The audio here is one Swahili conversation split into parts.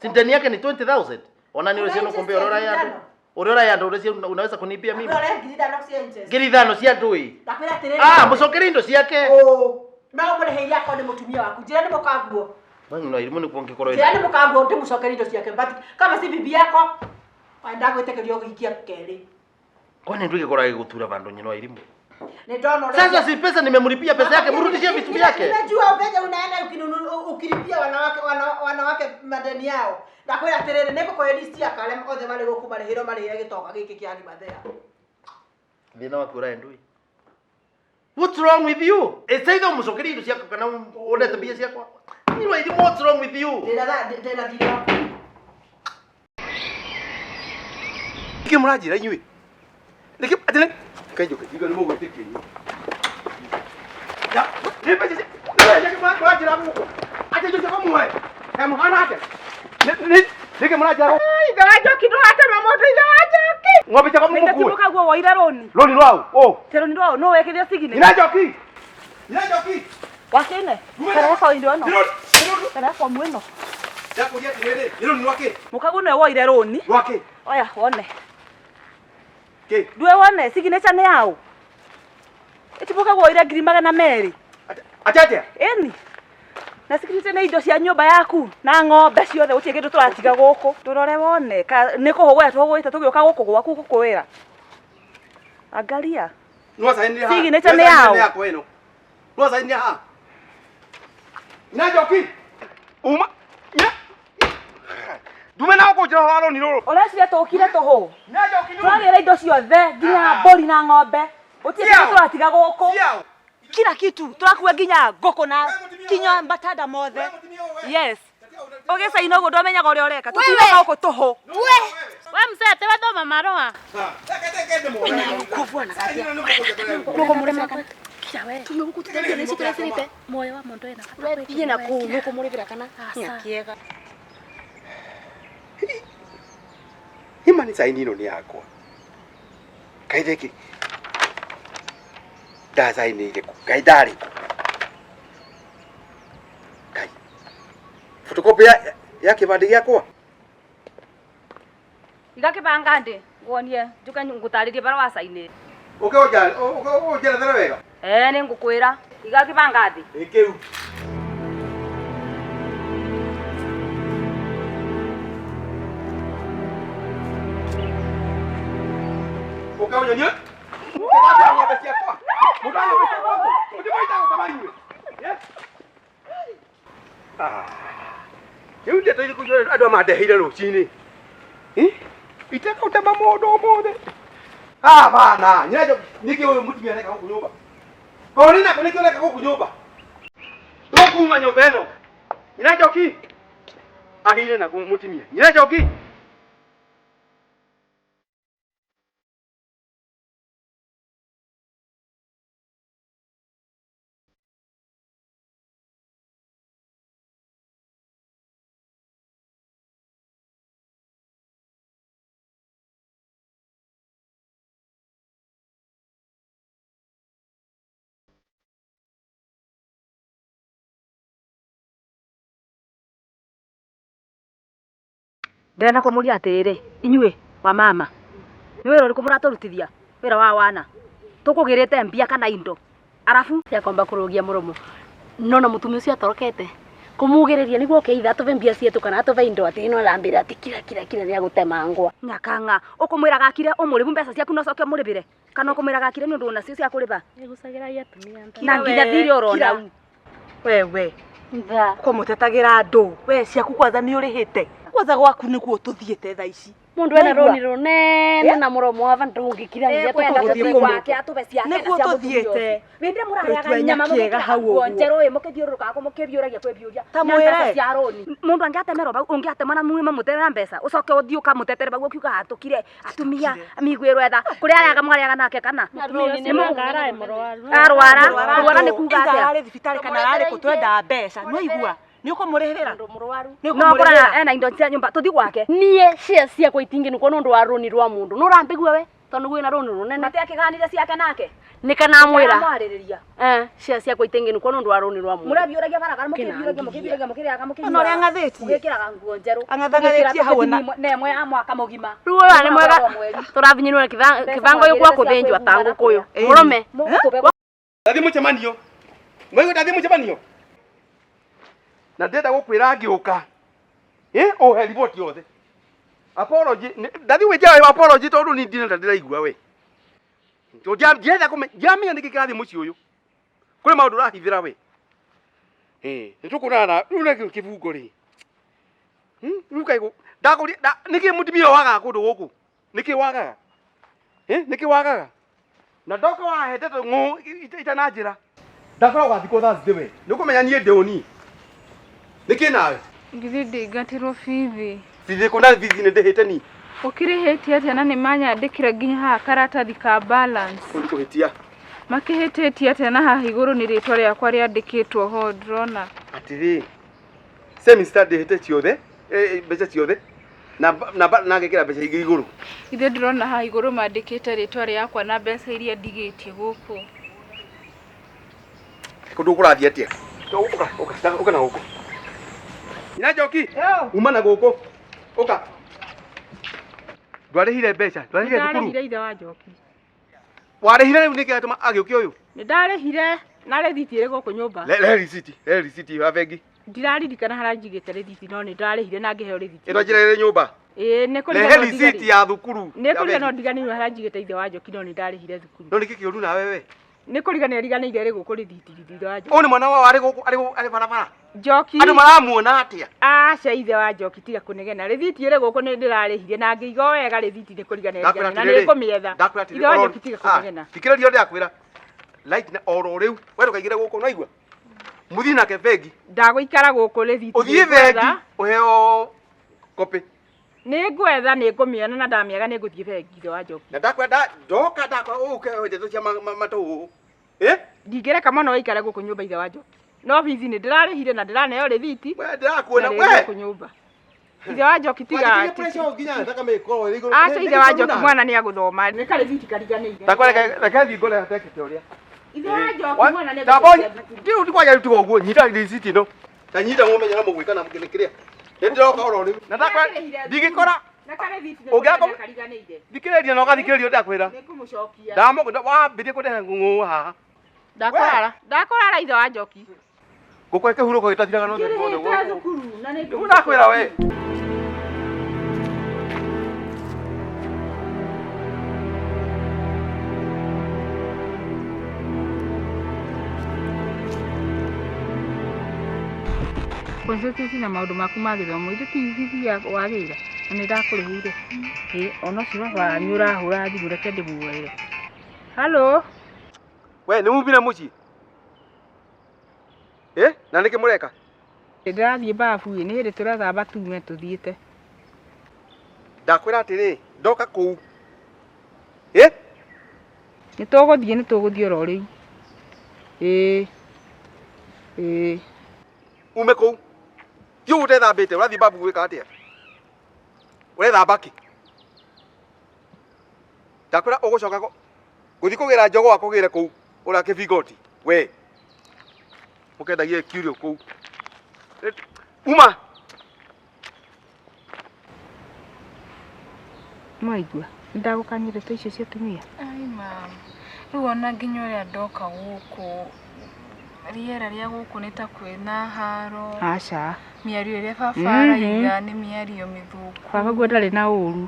Si ndani yake ni 20,000. Ona ni usiano kombe orora yandu. Orora yandu unaweza kunipia mimi. Ngiri 5 cia ndui. Mucokere indo ciake. Na umurehe yako ni mutumia waku. Njira ni mukaguo. Mangu na ilimu ni kuonge koro. Njira ni mukaguo ndi mucokere indo ciake. But kama si bibi yako, waenda gwetekerio gikia keri. Kwani nduge kora gutura bandu nyino ilimu. Sasa si pesa nimemlipia pesa yake, mrudishie vitu vyake. Unajua uvenye unaenda ukilipia wanawake madeni yao. Na kwa terere neko kwa list ya kale othe mali gokumarehiro marehire gitoka giki kia Limathea. Thina waku ura ndui. What's wrong with you? It's either mucokeri indo ciako kana one tabia ciakwa. Ni what's wrong with you? Ndena thira. Iki murajira inyui. Niki atene kajo kiga nimo goteke. Ya, nipe sisi. Niki murajira mu. Ate jo ko muwe. Hana ate. Niki murajira. Ai, gajo kido ate mamoto gajo. Ngobe chako muku. Ndatimuka guo waira roni. Roni rwao. Oh. Tero ni rwao no wekithia sigine. Inajoki. Inajoki. Wakene. Kana kwa ndio no. Kana kwa mweno. Yakuria tirere. Roni rwake. Mukagu no waira roni. Rwake. Oya, wone. Ke. Dwe wone signature ne yao. Etimuka guo waira ngiri 200. Achaje? Eni. Na signature ne indo cia nyumba yaku na ng'ombe ciothe utie kindu turatiga guku. Turore wone ni kuhugwa tugwita tugioka guku gwaku gukwira. Angalia. Nwa saini ha. Signature ne yao. Nwa saini ha. Inajoki. Uma. Ya. Dume na uko jira haro ni roro. Orecire tukire tuhu. Inajoki. Twagire indo ciothe nginya mbori na ng'ombe. Utie kindu turatiga guku. Kila kitu turakua nginya ngoko na kinya mbatada mothe. Yes. Oge sai no ndomenya gore oreka tutira uko toho. We msete we thoma marua. Kuvu na katia. Nuko murema kana. Kira we. Tumekukutukia nisi turesirite. Moyo wa muntu ena. We pige na ku nuko murivira kana. Nyakiega. Imani saini no ni yakwa. Kaitheki. Da saini ke kaidari. Kai. Photocopy ya kibandi gyakwa. Igakibanga ndi wonie njuka ngutaririe bara wa saini. Oke ojera thera wega. Ni ngukwira igakibanga ndi. Ekeu. Oke onyonie. Ukitaka ng'ombe ciakwa. Mutano wako. Ujibaita kama yule. Yes. Yule ndio tuli kujua ado madehire rucini. Itaka utama modo mode. Bana, nyaje niki wewe mutumia neka huko nyumba. Paulina kuniki neka huko nyumba. Ndoku nyumba eno. Inajoki. Ahile na kumutumia. Inajoki. Ndena kumuria atirire inyue wa mama. Ni wira uriku muraturutithia wira wa wana. Tukugirite mbia kana indo. Arafu yakomba kurugia muromo. Nona mutumia ucio atorokete. Kumugiriria niguo keitha tuve mbia cietu kana tuve indo ati no rambira ati kira ni agutemangwa. Nyakanga ukumwira gakire umuribu mbeca ciaku no coke muribire. Kana ukumwira gakire ni undu una cio cia kuriba. Nigucagira ya tumia. Na nginya thiri urona. Wewe. Nda. Kumutetagira andu. We ciaku kwanza ni urihite. Kwanza gwaku niguo tuthiete tha ici. Mundu ena roni runene na muromo wa vandu ngikira ngia tukuthie kwake atuve ciake na cia tuthiete. Winde murayaga nyama mukiga hau njeru imo kithiuruka ko mukibiuragia kwebiuria. Tamwire cia roni. Mundu angiatemero bau ungiatemana muima muterera mbeca. Ucoke uthii ukamutetere bau ukiuga hatukire atumia amigwiro etha kuri araga mwariaga nake kana. Ni mugara emorwaru. Arwara ni kuga atia. Ari thibitari kana ari kutwenda mbeca. No igua. Ni ukumurehera ndo murwaru. No kurana ena indo cia nyumba tuthi gwake. Nie cia ciakwa itingi nuko nundu wa roni rwa mundu. No rampigua we. tondu gwina runi runene Mate akiganire ciake nake. nikanamwira Mwaririria. cia ciakwa itinginuko nundu wa runi rwa mundu Murabiuragia barabara mukiriuragia Ona ũrĩa ang'athĩtie. Mugikiraga nguo njeru. Ang'athang'athĩtie hau na. Na ĩmwe ya mwaka mugima. riu uyu ni mwega turavinyirirwe kibango gä kwa kuthinjwa ta ngukuyu murume Ndathi mucemanio. Mwaigu ndathi mucemanio. Na ndenda gukwira ngiuka. Ohe riboti yothe. Apology. Ndathi wija apology tondu ni ndina ndiraigua we. Ndĩrenda kũmenya nĩkĩ kĩrathiĩ mũciĩ ũyũ. Kũrĩ maũndũ ũrahithĩra we. Nĩtũkũrana rĩu nĩ kĩbungo rĩ. Rĩu kaigũ nĩkĩ mũtumia wagaga kũndũ gũkũ? Nĩkĩ wagaga? Nĩkĩ wagaga? Na ndoka wahete ng'ũ itana njĩra. Ndakoragwo gathikũ Thursday we. Nĩũkũmenya niĩ ndĩũni. Nĩkĩ nawe? Ngithi ndingatirwo bithi. Bithi kũna bithi nĩ ndĩhĩte ni. Ukirihĩtie atĩa na nĩmanyandĩkĩra nginya haha karatathi ka balance. Kũhĩtia. Makĩhĩtĩtie atĩa na haha igũrũ nĩ rĩtwa rĩakwa rĩandĩkĩtwo ho ndĩrona. Atĩrĩ. Semester ndĩhĩte ciothe, mbeca ciothe. Na ngĩkĩra mbeca ingĩ igũrũ. Ithe ndĩrona haha igũrũ mandĩkĩte rĩtwa rĩakwa na mbeca iria ndigĩtie gũkũ. Kũndũ kũrathiĩ atĩa? Ũka na gũkũ. Ina Njoki. Uma na gũkũ. Ũka. Ndwarĩhire mbeca, ndwarĩhire thukuru. Ndarĩhire ithe wa Njoki. Warĩhire rĩu nĩkĩ atũma agĩũkia ũyũ? Nĩndarĩhire na rĩthiti ĩrĩ gũkũ nyũmba. Re receipt ya bengi. Ndiraririkana harĩa njigĩte rĩthiti no nĩndarĩhire na ngĩheo rĩthiti. Ĩno njĩra ĩrĩ nyũmba. Nĩ kũrigana Rehe receipt ya thukuru. Nĩ kũrigana ndiganĩirwo harĩa njigĩte ithe wa Njoki no nĩndarĩhire thukuru. No nĩkĩ kĩũru nawe we? Nĩ kũrigana riganĩire rĩ gũkũ rĩthiti ithe wa Njoki. Ũyũ nĩ mwana wao arĩ barabara. Njoki. Andũ maramuona atĩa? Aca ithe wa Njoki tiga kũnegena. Rĩthiti ĩrĩ gũkũ nĩ ndĩrarĩhire na ngĩiga wega rĩthiti nĩ kũrigana riganĩire na nĩ kũmĩetha. Ithe wa Njoki tiga kũnegena. Thikĩrĩria ndakwĩra. Light na oro rĩu. Wewe ndũkaigire gũkũ naigua. Muthi nake bengi. Ndagũikara gũkũ rĩthiti. Ũthiĩ bengi ũheo copy. Nĩ ngwetha nĩ ngũmĩona na ndamĩaga nĩ ngũthiĩ bengi ithe wa Njoki. Na ndakwenda ndoka ũke ndeto cia matũ. Ndingĩreka mũno ũikare gũkũ nyũmba ithe wa Njoki. No bithi nĩ ndĩrarĩhire na ndĩraneo rĩthiti. We ndĩrakuona we. Gũkũ nyũmba. Ithe wa Njoki tiga. Aca ithe wa Njoki mwana nĩ agũthoma. Nĩ karĩthiti kariganĩire. Ndakwenda reke thiĩ ngore atekete ũrĩa. Ithe wa Njoki mwana nĩ agũthoma. Ndiũ ndikwaja rĩtu ũguo nyita rĩciti no. Ta nyita mũmenye na mũgwĩka na mũkĩnĩ kĩrĩa. Nĩ ndĩroka oro rĩu. Na ndakwenda ndingĩkora. Na karĩthiti Ũngĩakoma kariganĩire. thikĩrĩria na ũgathikĩrĩrio ndakwĩra. Nĩngũmũcokia. Wambĩtie kũrehe ng'ũ haha. Ndakorara ithe wa Njoki. Gũkũ kĩhurũko gĩtathiraga no Ngĩrĩhĩte thukuru na nĩ ndakwĩra we. Confrontational na maũndũ maku ma gĩthomo ithe ti bithi wagĩra na nĩ ndakũrĩhĩire. Ona ũcio baba nĩ ũrahũra thimũ reke ndĩmuoere. Halo. We nĩ mumire mũciĩ? Na nĩkĩ mũreka? Ndĩrathiĩ babu nĩ hĩndĩ tũrathamba tume tũthiĩte. Ndakwĩra atĩrĩ ndoka kũu. Nĩ tũgũthiĩ oro rĩu. Ume kũu. Thiĩ ũtethambĩte ũrathiĩ babu gwĩka atĩa? Ũrethamba kĩ? Ndakwĩra ũgũcoka gũthiĩ kũgĩra njogo akũgĩre kũu ũrĩa kĩbingoti. We mũkendagie kiurio kũu. Uma. Mwaigua nĩndagũkanyire to icio cia tumia. Ai mama. Rĩu ona nginya ũrĩa ndoka gũkũ rĩera rĩa gũkũ nĩ ta kwĩna haro. Aca. Mĩario ĩrĩa baba araiga nĩ mĩario mĩthũku. Baba guo ndarĩ na ũru.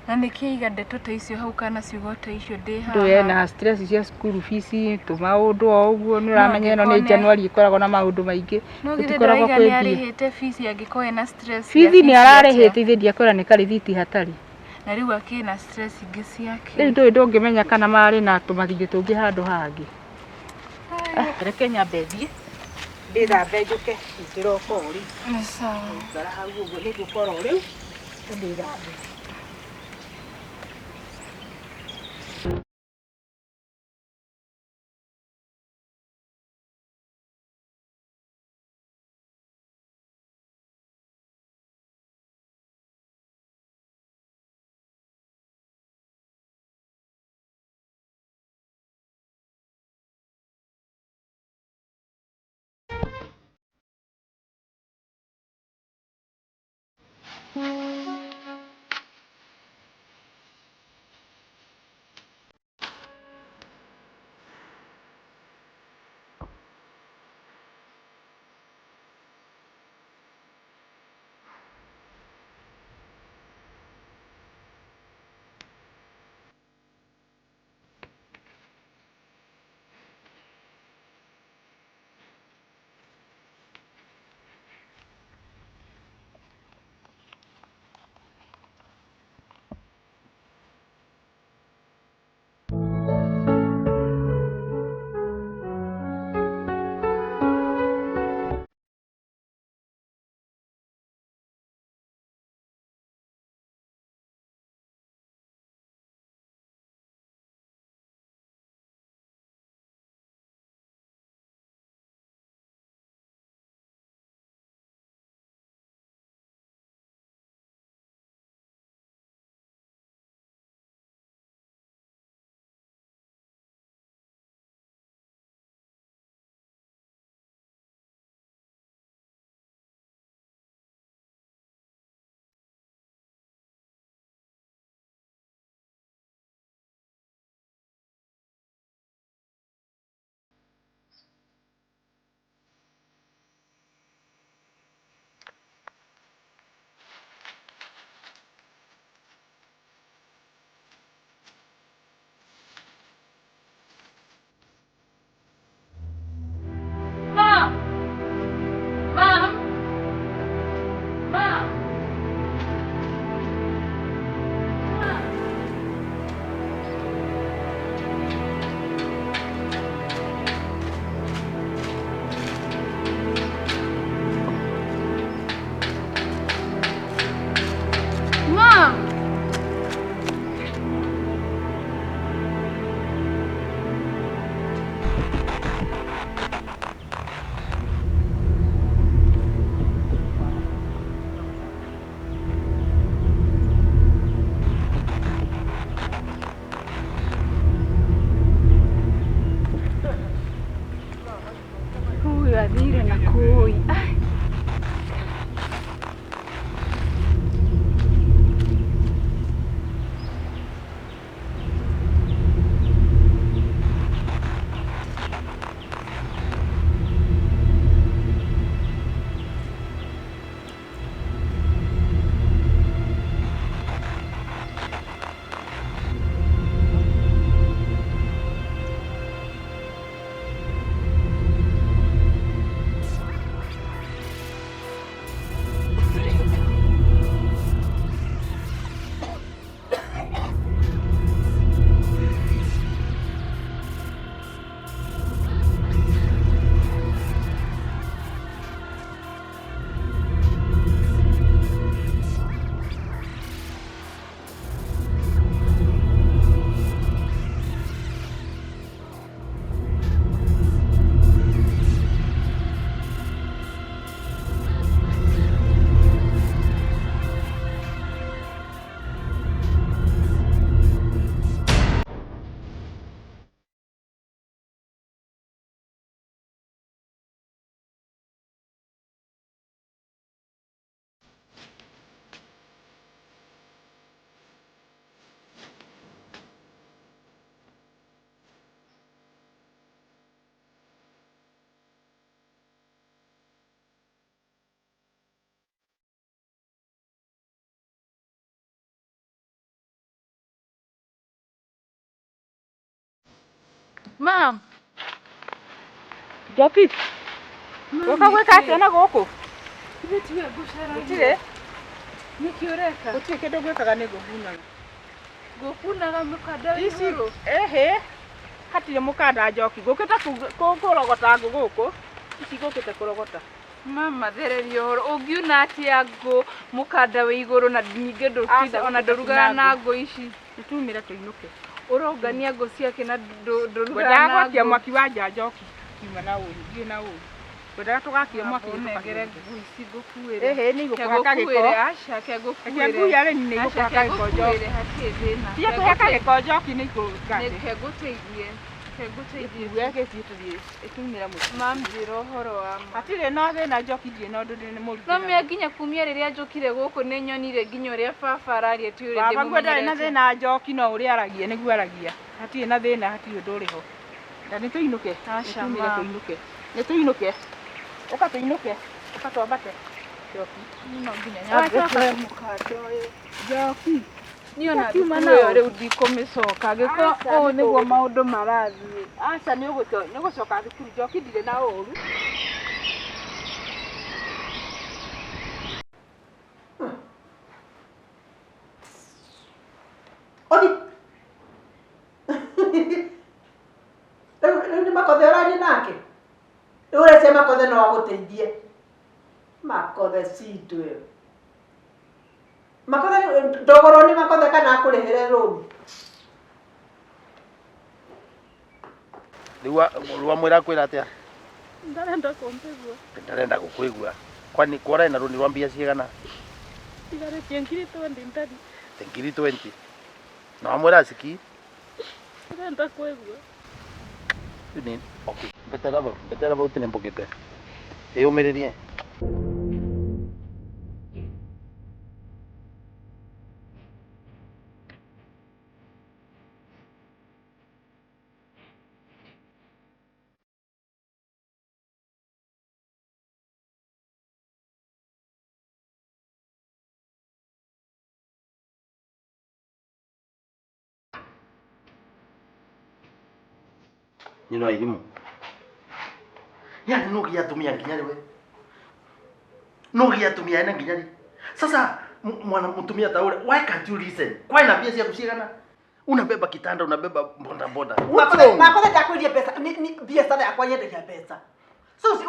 Na nĩkĩiga ndeto ta icio hau kana ciugo ta icio ndĩ haha. Ndũye na stress cia school fees tũmaũndũ o ũguo nĩ ũramenya ĩno nĩ January ĩkoragwo na maũndũ maingĩ. Tũtikoragwo kwĩthia. Nĩ arĩhĩte fees angĩkorwo ena stress. Fees nĩ ararĩhĩte ithe ndiakwĩra nĩ karĩthiti hatarĩ. Na rĩu akĩna stress ingĩ ciake. Rĩu ndũngĩmenya kana marĩ na tũmathirĩ tũngĩ handũ hangĩ. Reke nyambe thiĩ. Ndĩthambe njũke ndĩroka ũri. Nĩ sawa. Ngara hau ũguo nĩ ngũkora rĩu. Ndĩthambe. Mam. Jopi. Goka gweka atia na goko? Gutiwe gucera. Gutire? Niki ureka? Gutire kindu gwekaga ni gubunaga. Gukunaga mukanda iguru. Ehe. Hatire mukanda njoki. Gukita kurogota guku. Ici gukite kurogota. Mama thereria horo. Ungiuna atia ngo mukanda wi iguru na ninge ndutida ona nduruga na ngo ici. Nitumire tuinuke. Urongania ngo ciake na nduruga Wendaga na gwakia mwaki wa njoki. Kiuma na ũru, thiĩ na ũru. Wendaga tũgakie mwaki ngere ngũ ici ngũkuĩre. Ehe, nĩ igũkũhaka gĩko. Aca ke ngũkuĩre. Reke ngui arĩmi nĩ igũkũhaka gĩko njoki. Hatirĩ thĩna. Tiga kũhaka gĩko njoki nĩ igũkũhaka. Reke ngũteithie. Reke ngũteithie. Iwe gĩthiĩ tũthiĩ ĩtumĩra mũciĩ. Mambĩra ũhoro wa ma. Hatirĩ na thĩna njoki ndirĩ na ũndũ nĩ mũritũ. No mĩa nginya kumia rĩrĩa njũkire gũkũ nĩ nyonire nginya ũrĩa baba araria ti ũrĩa ndĩmumenyerete. Baba ngwendarĩ na thĩna njoki no ũrĩa aragia nĩguo aragia. Hatirĩ na thĩna, hatirĩ ũndũ ũrĩ ho. Na nĩ tũinũke. Aca ma. Nĩ tũinũke. Ũka tũinũke. Ũka twambate. Njoki. No nginya nyambĩre mũkanda ũyũ. Njoki. Niona thukuru rĩu ndikũmĩcoka gĩko ũũ nĩguo maũndũ marathiĩ. Aca nĩ ũgũcoka thukuru njoki ndirĩ na ũru. Oni. Rĩu nĩ makothe ũraria nake. Rĩu ũrece makothe no agũteithie. Makothe citũ ĩyo. Makothe ndogoro nĩ makothe kana akũrĩhĩre rũni. Rĩu mwĩra kwĩra atĩa? Ndarenda kũmpĩgua. Ndarenda gũkwĩgua. Kwani kwara na rũni rwa mbia cigana? Tigarĩtie ngiri 20 ndari. Ngiri 20. Na mwĩra ciki? Ndarenda kwĩgua. Nini? Okay. Betera vau tene mbũkĩte. Ĩyũmĩrĩrie. Nino elimu. Yani nugi yatumia nginyari we. Nugi yatumia ena nginyari. Sasa mwana mtumia taule, why can't you listen? Kwa ina pia sia kushikana. Unabeba kitanda, unabeba boda boda. Makothe takuirie pesa, ni biashara yakwa yendagia pesa. So si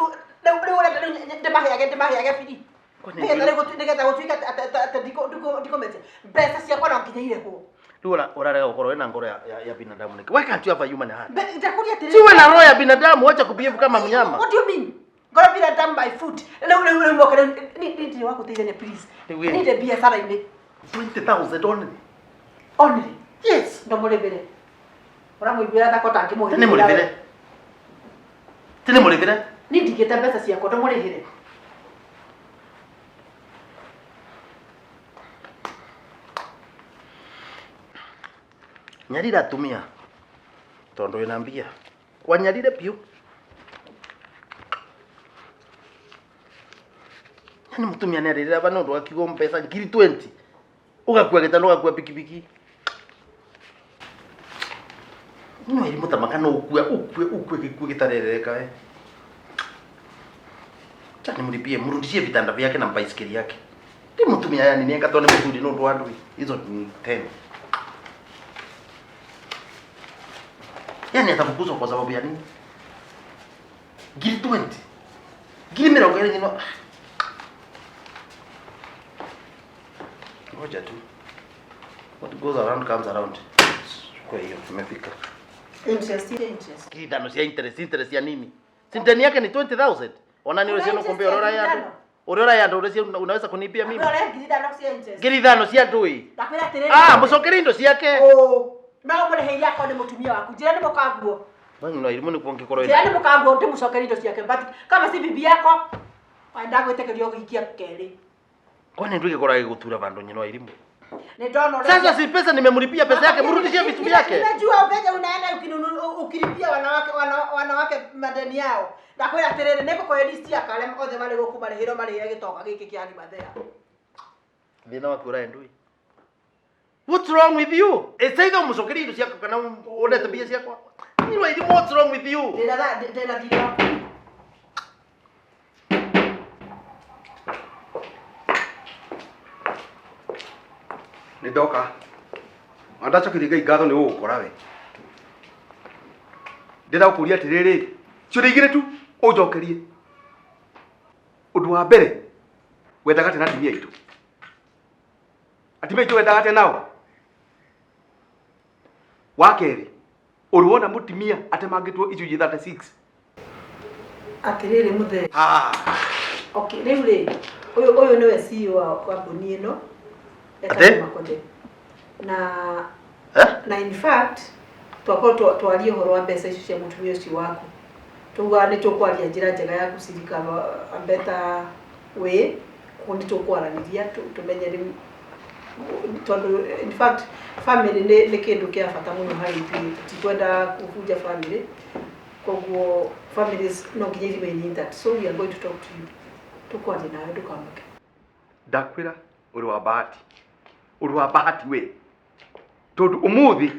ndemaheage biri. Nĩgetha gũtuĩka atĩ ndikomete. Mbeca ciakwa no nginya irĩhwo. Rĩu ũrarega gũkorwo wĩna ngoro ya binadamu nĩkĩ? Why can't you have a human heart? Ndakuria atĩrĩrĩ. Si wewe na roho ya binadamu, acha kubehave kama mnyama. What do you mean? Ngoro binadamu by foot. Rĩu moka nĩ wakũteithania please. Nĩ biashara-inĩ. 20,000 only. Only? Yes. Ndamũrĩhĩre. Ũramũiguĩra thako tangĩmũrĩhĩra. Tene mũrĩhĩre. Tene mũrĩhĩre. Nĩ ndigĩte mbeca ciakwa ndamũrĩhĩre. Nyarira atumia tondo ina mbia wanyarire piu. Yani mutumia nĩ arĩrĩra bana ũndũ akiuga mbeca ngiri 20 ũgakua gĩtano ũgakua pikipiki. No elimu tamaka no ukue gĩkuũ gĩtarereka we. Tani mlipie mrudishie vitanda vyake na baisikeli yake. Ndi mutumia yani nienga tone mzuri no ndo andu hizo ni 10. Yani atafukuzwa kwa sababu ya nini? Gili 20. Gili mirongo ile nino. Ngoja tu. What goes around comes around. Kwa hiyo tumefika. Interest. Gili tano sia interest ya nini? Sintani yake ni 20,000. Ona ni wewe sio kumbia orora yangu. Orora yangu unaweza kunipia mimi? Gili tano sia ndui. Musokeri ndo siake. No mũrĩhĩire akwa nĩ mũtumia waku. Njĩra nĩ mũkanguo. Wanyu no irimu ni kuongekoro Njĩra nĩ mũkanguo ndĩmũcokeri indo ciake. But kama si bibi yako, wenda gwĩtĩkĩrio gũikia kerĩ. Kwani ndio ikora gigutura vandu nyino irimu? Nĩ ndona Sasa si pesa nimemlipia pesa yake, mrudishie vitu vyake. Unajua venye unaenda ukilipia wanawake madeni yao. Ndakwĩra atĩrĩrĩ nĩngũkũhe list ya kale othe marĩ gũkũ marĩhĩrwo marĩhĩre gĩtoka gĩkĩ kĩa Gimathea. Thina waku ura ndui. What's wrong with you? It's either musokeri indo ciako kana unete bia ciakwa. You know Irimu, what's wrong with you? Ndena thira. Nidoka. Andacho kiriga igatho ni ugukora we. Ndira ukuria tiriri. Ciuri igire tu ujokerie. Undu wa mbere wendaga tena atimia itu. Atimia itu wendaga tena nao. Wakeri. Uruona mutimia atemangitwo icunji 36. Atiriri muthe. Okay, riu uyu niwe CEO wa kambuni ino. Ate? Makothe. Na in fact twarie horo wa mbeca icio cia mutumia ucio waku. Tuga ni tukwaria njira njega ya kusirika a better way kundi tukwaraniria tumenye ni tondu in fact family ni kindu kia bata muno hari ithuĩ tikwenda kubuja family koguo families no nginya remain that, so we are going to talk to you tukwaria nawe ndukamuke. Ndakwira uri wa bahati we tondu umuthi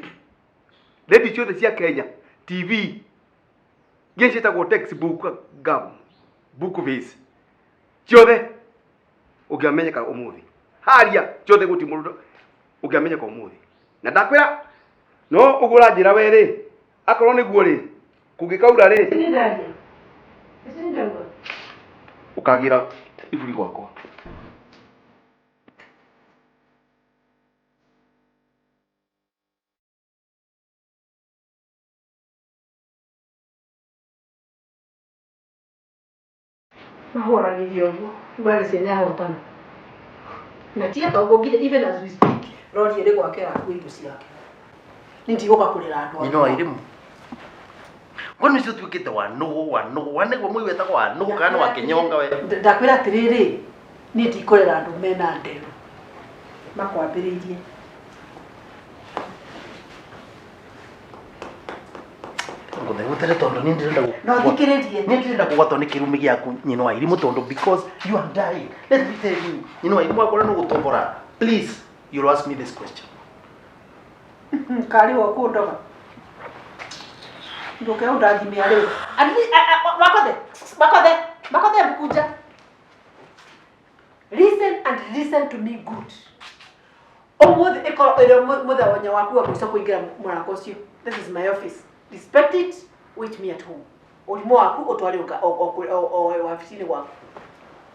lady ciothe cia Kenya TV gĩcĩtagwo textbook gam book face ciothe ũngĩamenyeka umuthi haria ciothe gũti mũndũ ũngĩamenyeka umuthi na ndakwĩra no ũgũra njĩra we rĩ akorwo nĩguo rĩ kũngĩkaura rĩ ũkagira iburi gwakwa. Mahora nilio bali sina hotana na tia kago gide even as we speak rodi ere gwake aku indo ciake nindigoka kurira andu Ino Irimu. Kwani sio twikite wa no wanegwa mwi wetagwo wa no kana wa kinyonga we. Ndakwira atiriri ni ndikorera andu mena nderu makwambiririe Ngone utere tondo ni ndirenda ku. no thikiririe Ni ndirenda kugwatwo ni kirumi giaku nyino Irimu tondo because you are dying. Let me tell you. Nyino Irimu akora no gutombora. Please, you'll ask me this question. kali wa kundoga ndoke undajimia leo makothe mkuja listen to me good omuthi ikoro ere muthawonya waku wa mwiso kuingira murako ucio. This is my office, respect it, wait me at home. Ulimo waku utwali ofisini waku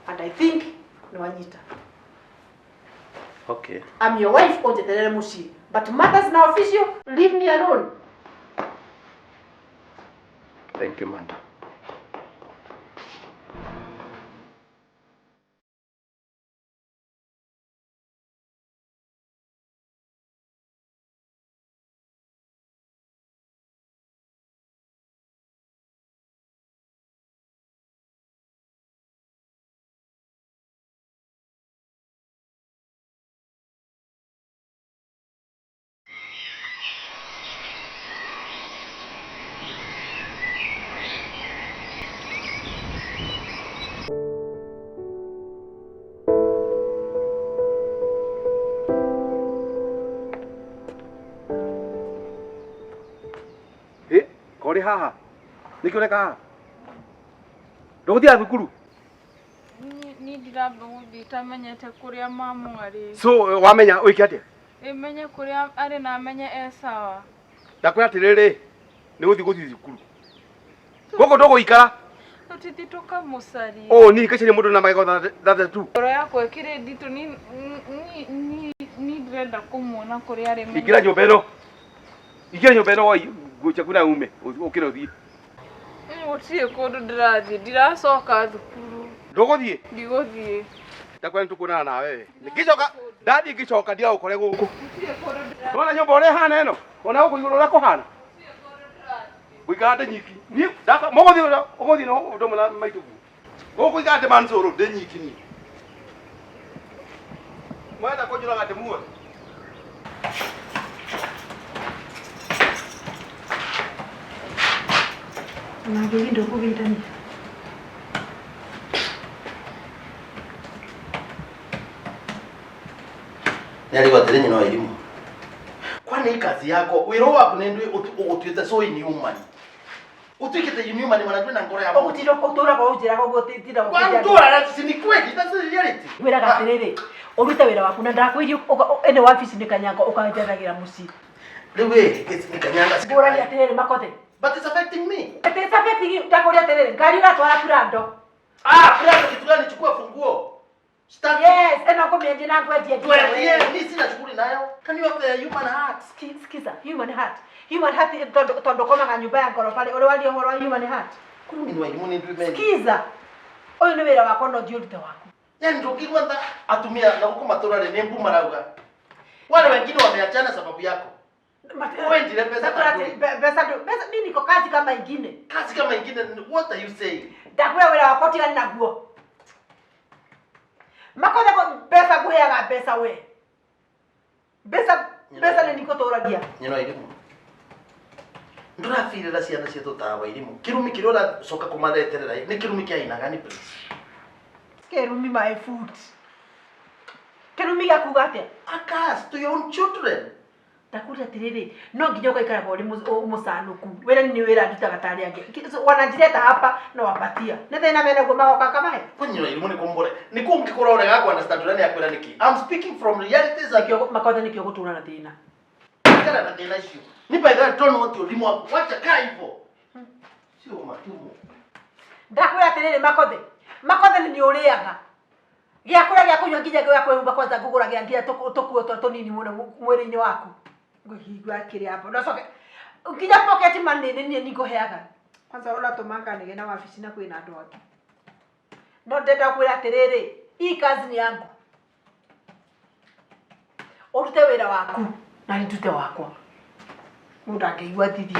and I think ni wanyita. Okay. I'm your wife ojeterere mushi, but matters now official, leave me alone. Thank you, man. Kori haha niki ureka haha nduguthia thukuru Ni ndirambe guthii tamenyete kuria mamu ari. so wamenya uike atia Imenye kuria ari na amenye sawa. ndakwira atiriri ni guthii thukuru goko nduguikara Tutithituka musari. ni kacire mundu na magego 32 Ngoro yako ikire nditu ni ndirenda kumuona kuria ari. Ikira nyumba ino wai gucha kuna ume ukira uthii Utie kundu ndirathii ndiracoka thukuru. nduguthii Ndiguthii. ndakwira nitukuonana na wewe nikicoka ndathi ngicoka ndia ukore guku ona nyumba ore hana ino ona guku iguru ria kuhana guikara nyiki ni ndaka muguthii no ndomona maitugu guku igate mansuru de nyiki ni mwenda kujura gate muwe Nagiri ndo kugitani. Nari watere nyino Irimu. Kwani kwani kazi yako wiro waku nindwe utuite so inhuman utuikite inhuman manajua na ngoro ya Ogutiro kutura kwa ujira kwa gutitira kwa kutura na sini kweli that's the reality wira gatiriri urute wira waku na ndakwiri ene wabici ni kanyanga ukanjaragira muci lewe ni kanyanga bora ya tere makothe but it's affecting me it is affecting you ndakoria tere ngari uratwara kurando kurando kitu gani chukua funguo start yes ena komende na ngwendie mimi sina shughuli nayo can you have the human heart skiza human heart tondo koma nyumba ya ngoro pale ore wali horo human heart kumi ni walimu ni ndime skiza oyo ni wira wako no diurite wako yani ndokigwanda atumia na huko matora ne mbu marauga wale wengine wameachana sababu yako wewe ndile pesa mimi niko kazi kama ingine what are you saying ndakwira wira wako tira naguo makothe ko pesa guheaga pesa we pesa ni niko toragia nyino irimu ndurafirira ciana cietu tawa irimu kirumi kirora soka kumatheterera ni kirumi kia ina gani please kirumi my food kirumi ya kugate akas to your own children ndakuria tiriri no nginya ukaikara bodi musanuku wera ni wera ndutaga tari yake wanajireta hapa na wapatia nete na mena goma kwa kama he kunyiro irimu ni kumbore ni kungikora urega ku understand urani yakwira niki I'm speaking from realities akyo makothe nikyo gutuna na thina kana na thina icio ni by that don't want your limu wako wacha kaa hivyo sio matumu ndakwira tiriri makothe ni uriaga gya kura gya kunywa nginya gya kwehumba kwanza ngugura gya nginya tukuo tunini muno mwiri-ini waku ngihigwa kiri hapo ndocoke nginya pocket money ni niko heaga kwanza rora tumanga nige na wabici na kwina andu angi no ndenda kwira atiriri hii kazi ni yangu urute wira waku na ndute wakwa mundu angĩigua thithi